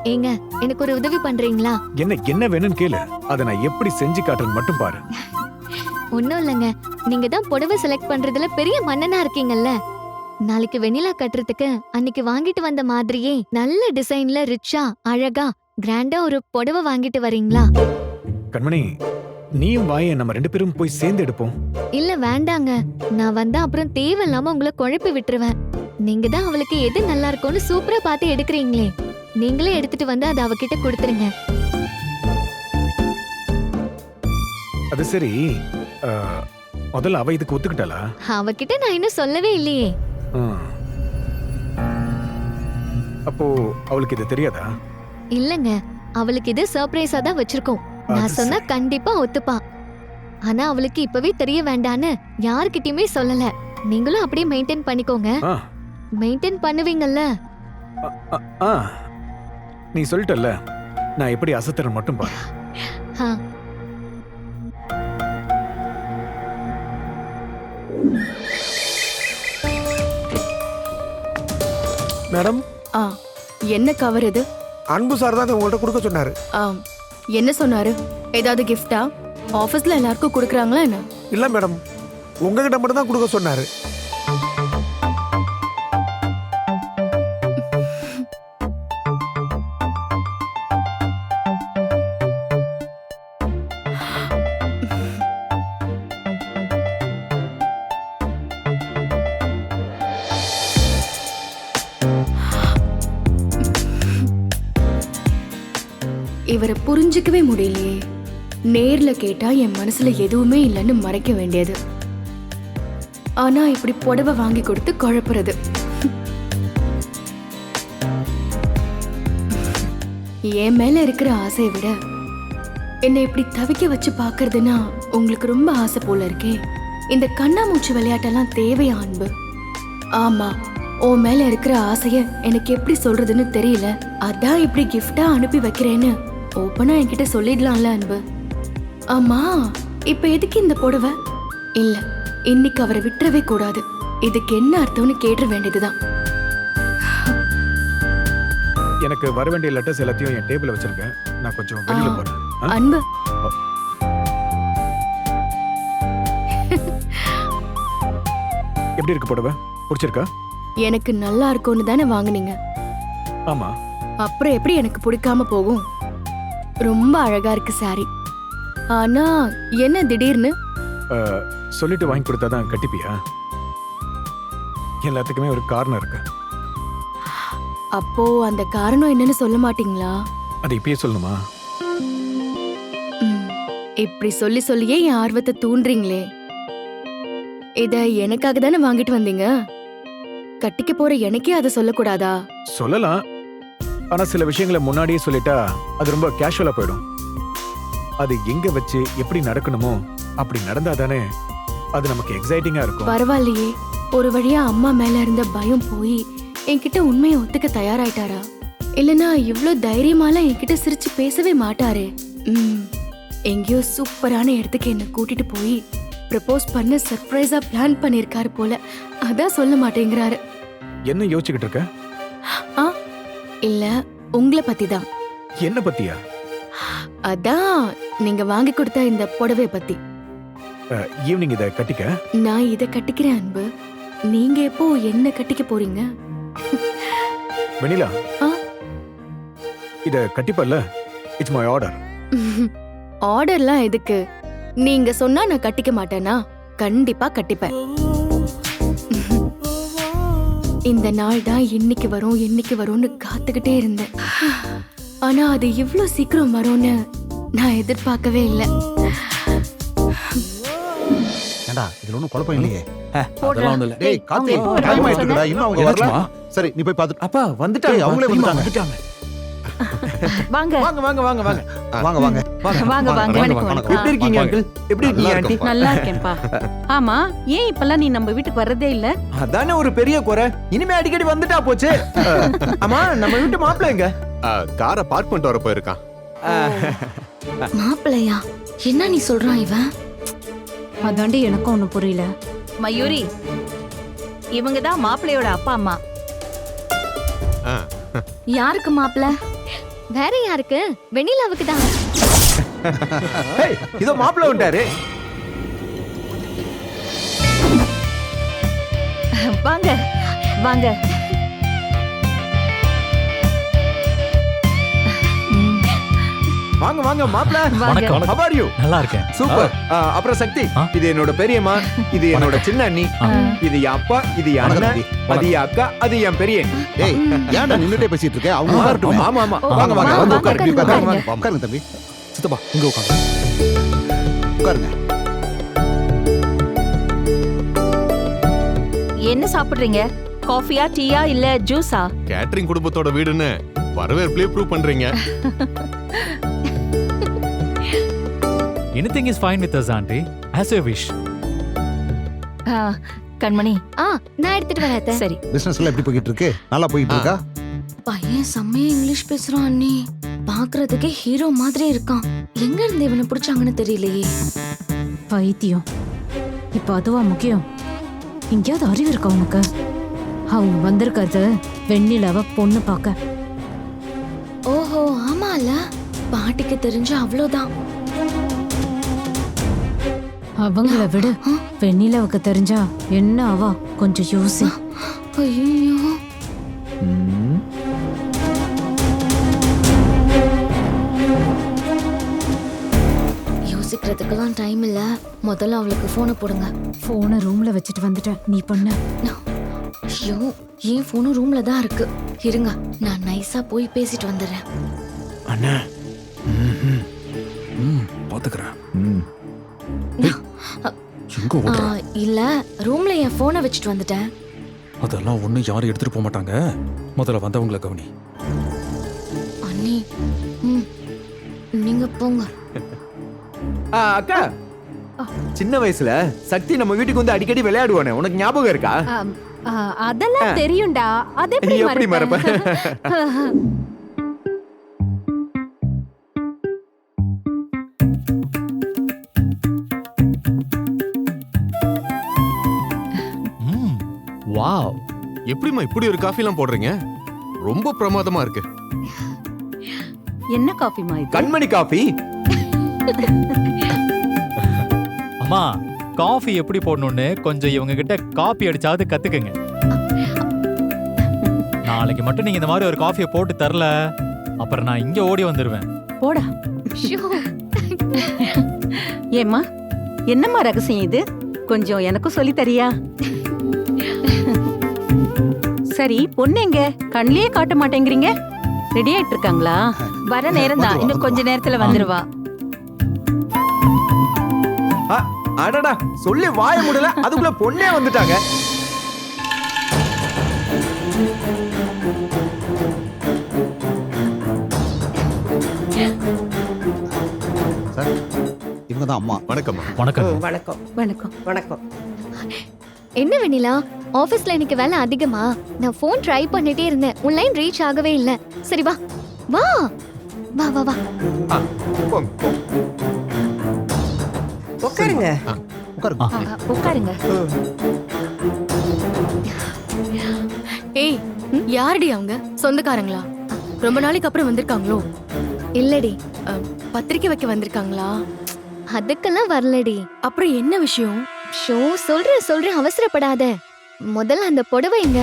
ஏங்க எனக்கு ஒரு உதவி பண்றீங்களா? என்ன என்ன வேணும்னு கேளு, அதை நான் எப்படி செஞ்சு காட்டுறேன்னு மட்டும் பாரு. ஒண்ணும் இல்லைங்க, நீங்க தான் புடவை செலக்ட் பண்றதுல பெரிய மன்னனா இருக்கீங்கல்ல. நாளைக்கு வெண்ணிலா கட்டுறதுக்கு அன்னைக்கு வாங்கிட்டு வந்த மாதிரியே நல்ல டிசைன்ல ரிச்சா அழகா கிராண்டா ஒரு புடவை வாங்கிட்டு வரீங்களா? கண்மணி, நீயும் வாயே, நம்ம 2 பேரும் போய் சேர்ந்து எடுப்போம். இல்ல வேண்டாங்க, நான் வந்தா அப்புறம் தேவையில்லாம உங்களை குழப்பி விட்டுருவேன். நீங்க தான் அவளுக்கு எது நல்லா இருக்கும்னு சூப்பரா பார்த்து எடுக்கிறீங்களே, நீங்களே எடுத்துட்டு வந்து அதை அவகிட்ட கொடுத்துருங்க. அது சரி, முதல்ல அவ இதுக்கு ஒத்துக்கிட்டாளா? அவகிட்ட நான் இன்னும் சொல்லவே இல்லையே. அப்போ அவளுக்கு இது தெரியாதா? இல்லங்க, அவளுக்கு இது சர்ப்ரைஸா தான் வச்சிருக்கோம். நான் சொன்னா கண்டிப்பா ஒத்துப்பா. ஆனா அவளுக்கு இப்பவே தெரிய வேண்டான்னு யார்கிட்டயுமே சொல்லல. நீங்களும் அப்படியே மெயின்டைன் பண்ணிக்கோங்க. மெயின்டைன் பண்ணுவீங்கல்ல? நீ சொல்லிட்டல்ல, நான் எப்படி அசத்துறேன் மட்டும் பாரு. மேடம், என்ன கவர் இது? அன்பு சார் தான் உங்கள்ட்ட கொடுக்க சொன்னாரு. என்ன சொன்னாரு? ஏதாவது கிஃப்டா? ஆபீஸ்ல எல்லாருக்கும் கொடுக்கறாங்களா என்ன? இல்ல மேடம், உங்ககிட்ட மட்டும் தான் கொடுக்க சொன்னாரு. இவரை புரிஞ்சுக்கவே முடியலையே. நேர்ல கேட்டா என் மனசுல எதுவுமே இல்லைன்னு மறைக்க வேண்டியது. ஆனா இப்படி புடவை வாங்கி கொடுத்து குழப்புறது. என் மேல இருக்கிற ஆசையை விட என்னை இப்படி தவிக்க வச்சு பாக்குறதுன்னா உங்களுக்கு ரொம்ப ஆசை போல இருக்கே. இந்த கண்ணாமூச்சி விளையாட்டெல்லாம் தேவையா அன்பு? ஆமா, உன் மேல இருக்கிற ஆசைய எனக்கு எப்படி சொல்றதுன்னு தெரியல. அதான் இப்படி கிஃப்டா அனுப்பி வைக்கிறேன்னு ஓப்பனா என்கிட்ட சொல்லிடலாம்ல அன்பு. ஆமா, இப்ப எதுக்கு இந்த புடவை? இல்ல, இன்னைக்கு அவரை விட்டுறவே கூடாது. இதுக்கு என்ன அர்த்தம்னு கேட்ட வேண்டியதுதான். எனக்கு வர வேண்டிய லெட்டர்ஸ் எல்லாத்தையும் என் டேபிள்ல வச்சிருக்கேன். நான் கொஞ்சம் வெளியில போறேன். அன்பு, எப்படி இருக்கு புடவை? பிடிச்சிருக்கா? எனக்கு நல்லா இருக்கும்னு தானே வாங்குனீங்க. ஆமா. அப்புறம் எப்படி எனக்கு பிடிக்காம போகும்? ரொம்ப அழகா இருக்கு சாரி. ஆனா என்ன திடீர்னு? சொல்லிட்டு வாங்கி கொடுத்தாதான் கட்டிப்பியா? எல்லாத்துக்குமே ஒரு காரணம் இருக்கு. அப்போ அந்த காரணம் என்னன்னு சொல்ல மாட்டீங்களா? அது இப்பயே சொல்லணுமா? இப்படி சொல்லி சொல்லியே என் ஆர்வத்தை தூண்டுறீங்களே. இத எனக்காக தானே வாங்கிட்டு வந்தீங்க. கட்டிக்க போற எனக்கே அதை சொல்லக்கூடாதா? சொல்லலாம், ஆனா சில விஷயங்களை முன்னாடியே சொல்லிட்டா அது ரொம்ப கேஷுவலா போயிடும். அது எங்க வச்சு எப்படி நடக்கணுமோ அப்படி நடந்தா தானே அது நமக்கு எக்ஸைட்டிங்கா இருக்கும். பரவாயில்லையே, ஒரு வழியா அம்மா மேல இருந்த பயம் போய் என்கிட்ட உண்மையை ஒத்துக்க தயாராயிட்டாரா? இல்லனா இவ்ளோ தைரியமாலாம் என்கிட்ட சிரிச்சு பேசவே மாட்டாரே. எங்கேயோ சூப்பரான இடத்துக்கு என்ன கூட்டிட்டு போய் ப்ரப்போஸ் பண்ண சர்ப்ரைஸா பிளான் பண்ணிருக்காரு போல. அதான் சொல்ல மாட்டேங்கிறாரு. என்ன யோசிச்சுக்கிட்டு இருக்க? இல்ல, உங்களை பத்தி தான். என்ன பத்தியா? அதான் நீங்க வாங்கி கொடுத்த இந்த புடவை பத்தி. ஈவினிங் இத கட்டிக்க. நான் இத கட்டிக்கிறேன் அன்பு. நீங்க எப்போ என்ன கட்டிக்க போறீங்க? வெண்ணிலா, இத கட்டிப்பல்ல? It's my order. ஆர்டர்லாம் எதுக்கு? நீங்க சொன்னா நான் கட்டிக்க மாட்டேனா? கண்டிப்பா கட்டிப்பேன். இந்த நாள் தான் இன்னைக்கு வரும்னு காத்துக்கிட்டே இருந்தேன். ஆனா அது இவ்ளோ சீக்கிரம் வரும்னு நான் எதிர்பார்க்கவே இல்லை. ஏண்டா, இதுல ஒண்ணும் குழப்பம் இல்லையே. அதெல்லாம் ஒண்ணும் இல்ல. டேய் கார்த்தி, டைம் ஆயிடுச்சுடா, இன்னும் அவங்க வரல. சரி, நீ போய் பாத்து. அப்பா வந்துட்டாங்க, அவங்களே வந்துட்டாங்க. வாங்க வாங்க வாங்க வாங்க வாங்க வாங்க வாங்க வாங்க வாங்க. எப்படி இருக்கீங்க அங்கிள்? எப்படி இருக்கீங்க ஆண்டி? நல்லா இருக்கேன்ப்பா. ஆமா, ஏன் இப்பெல்லாம் நீ நம்ம வீட்டுக்கு வர்றதே இல்ல? அதானே ஒரு பெரிய குறை. இனிமே அடிக்கடி வந்துட்டா போச்சு. ஆமா, நம்ம வீட்டு மாப்பிள்ளை எங்க? காரை பார்க் பண்ணிட்டு வர போயிருக்கான். மாப்பிள்ளையா? என்ன நீ சொல்றான் இவன்? அதாண்டி எனக்கும் ஒண்ணும் புரியல. மயூரி, இவங்க தான் மாப்பிள்ளையோட அப்பா அம்மா. யாருக்கு மாப்பிள்ள? வேற யாருக்கு? வெண்ணிலாவுக்கு தான். ஏய், இதோ மாப்பிள்ளை வந்துட்டாரு. வாங்க வாங்க. வாங்க வாங்க மாப்பிள்ளை. வாங்க. How are you? நல்லா இருக்கேன். சூப்பர். அப்புறம் சக்தி, இது என்னோட பெரியம்மா, இது என்னோட சின்ன அண்ணி, இது என் அப்பா, இது என் வணக்கம் அண்ணன், தம்பி. அது என் அக்கா, அது என் பெரிய அண்ணி. ஏய் ஏன்டா நின்னுட்டே பேசிட்டு இருக்க? அவங்க உட்காரட்டுமே. ஆமா ஆமா. ஓ, வாங்க வாங்க வாங்க, வந்து வாங்க, உட்காருங்க. உட்காருங்க. உட்காருங்க. உட்காருங்க தம்பி, சித்தப்பா இங்க உட்காந்து. உட்காருங்க. என்ன சாப்பிடுறீங்க? காஃபியா, டீயா இல்ல ஜூஸா? கேட்டரிங் குடும்பத்தோட வீடுன்னு வரவேற்புலயே ப்ரூவ் பண்றீங்க. Anything is fine with us, auntie. As you wish. கண்மணி, நான் எடுத்துட்டு வரேன் அத்தை. சரி. பிசினஸ் எல்லாம் எப்படி போயிட்டு இருக்கு? நல்லா போயிட்டு இருக்கா? பையன் செம்மையா இங்கிலீஷ் பேசுறான் அண்ணி. பாக்குறதுக்கே ஹீரோ மாதிரி இருக்கான். எங்க இருந்து இவனை பிடிச்சாங்கன்னு தெரியலையே. பைத்தியம். இப்ப அதுவா முக்கியம்? எங்கேயாவது அறிவு இருக்கா உனக்கு? அவங்க வந்திருக்கிறது வெண்ணிலாவ பொண்ணு பார்க்க. ஓஹோ ஆமால, பாட்டிக்கு தெரிஞ்ச அவ்வளவுதான். அவங்கள விடு, வெண்ணிலாவுக்கு தெரிஞ்சா என்ன ஆவா கொஞ்சம் யோசி. ஐயோ, யோசிக்கிறதுக்கெல்லாம் டைம் இல்ல. முதல்ல அவளுக்கு போனை போடுங்க. போனை ரூம்ல வச்சுட்டு வந்துட்டேன், நீ பண்ண. ஐயோ, என் போனும் ரூம்ல தான் இருக்கு. இருங்க, நான் நைஸா போய் பேசிட்டு வந்துடுறேன். அண்ணா பாத்துக்கிறேன். எங்க ஓடுற? இல்ல, ரூம்ல என் போனை வச்சுட்டு வந்துட்டேன். அதெல்லாம் ஒண்ணு யாரும் எடுத்துட்டு போக மாட்டாங்க. முதல்ல வந்தவங்கள கவனி. அண்ணி, நீங்க போங்க. அக்கா, சின்ன வயசுல சக்தி நம்ம வீட்டுக்கு வந்து அடிக்கடி விளையாடுவானே, உனக்கு ஞாபகம் இருக்கா? அதெல்லாம் தெரியும்டா. அது எப்படி மறப்ப? வாவ், எப்படிம்மா இப்படி ஒரு காஃபி எல்லாம் போடுறீங்க? ரொம்ப பிரமாதமா இருக்கு. என்ன காஃபிமா இது? கண்மணி காஃபி. அம்மா, காஃபி எப்படி போடணும்னு கொஞ்சம் இவங்க கிட்ட காப்பி அடிச்சாவது கத்துக்குங்க. நாளைக்கு மட்டும் நீங்க இந்த மாதிரி ஒரு காஃபியை போட்டு தரல, அப்புறம் நான் இங்க ஓடி வந்துருவேன். போடா. ஏம்மா, என்னம்மா ரகசியம் இது? கொஞ்சம் எனக்கும் சொல்லி தரியா? சரி, பொண்ணு எங்க? கண்ணிலேயே காட்ட மாட்டேங்கிறீங்க. ரெடி ஆயிட்டு இருக்காங்களா? வர நேரம் தான், இன்னும் கொஞ்ச நேரத்துல வந்துருவா. அடடா, சொல்லி வாய முடியல, அதுக்குள்ள பொண்ணே வந்துட்டாங்க. சார், இவங்க தான் அம்மா. வணக்கம்மா. வணக்கம். வணக்கம். வணக்கம். வணக்கம். என்ன வெண்ணிலா, ஆபீஸ்ல இன்னைக்கு வேலை அதிகமா? நான் போன் ட்ரை பண்ணிட்டே இருந்தேன், உன் லைன் ரீச் ஆகவே இல்ல. சரி வா வா வா வா வா. போங்க, போங்க. உட்காருங்க. உட்காருங்க. உட்காருங்க. ஏய், யாரடி அவங்க? சொந்தக்காரங்களா? ரொம்ப நாளைக்கு அப்புறம் வந்திருக்காங்களோ? இல்லடி, பத்திரிக்கை வைக்க வந்திருக்காங்களா? அதுக்கெல்லாம் வரலடி. அப்புறம் என்ன விஷயம்? ஷோ, சொல்றேன் அவசரப்படாத. முதல்ல அந்த புடவை எங்க?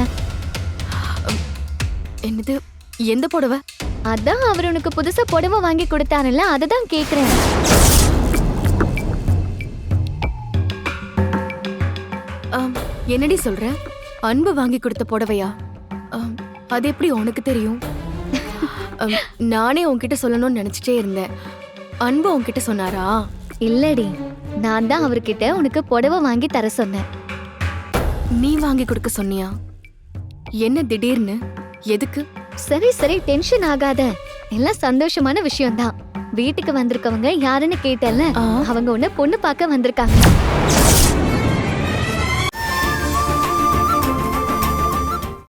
என்னது? எந்த புடவை? அதான் அவர் உனக்கு புதுசா புடவை வாங்கி கொடுத்தாருல்ல, அததான் கேக்குறேன். என்னடி சொல்ற? அன்பு வாங்கி கொடுத்த புடவையா? அது எப்படி உனக்கு தெரியும்? நானே உன்கிட்ட சொல்லணும்னு நினைச்சிட்டே இருந்தேன். அன்பு உன்கிட்ட சொன்னாரா? இல்லடி, நான் தான் அவர்கிட்ட உனக்கு புடவை வாங்கி தர சொன்னேன். நீ வாங்கி கொடுக்க சொன்னியா? என்ன திடீர்னு? எதுக்கு? சரி டென்ஷன் ஆகாத, எல்லாம் சந்தோஷமான விஷயம்தான். வீட்டுக்கு வந்திருக்கவங்க யாருன்னு கேட்டல, அவங்க உன்ன பொண்ணு பார்க்க வந்திருக்காங்க.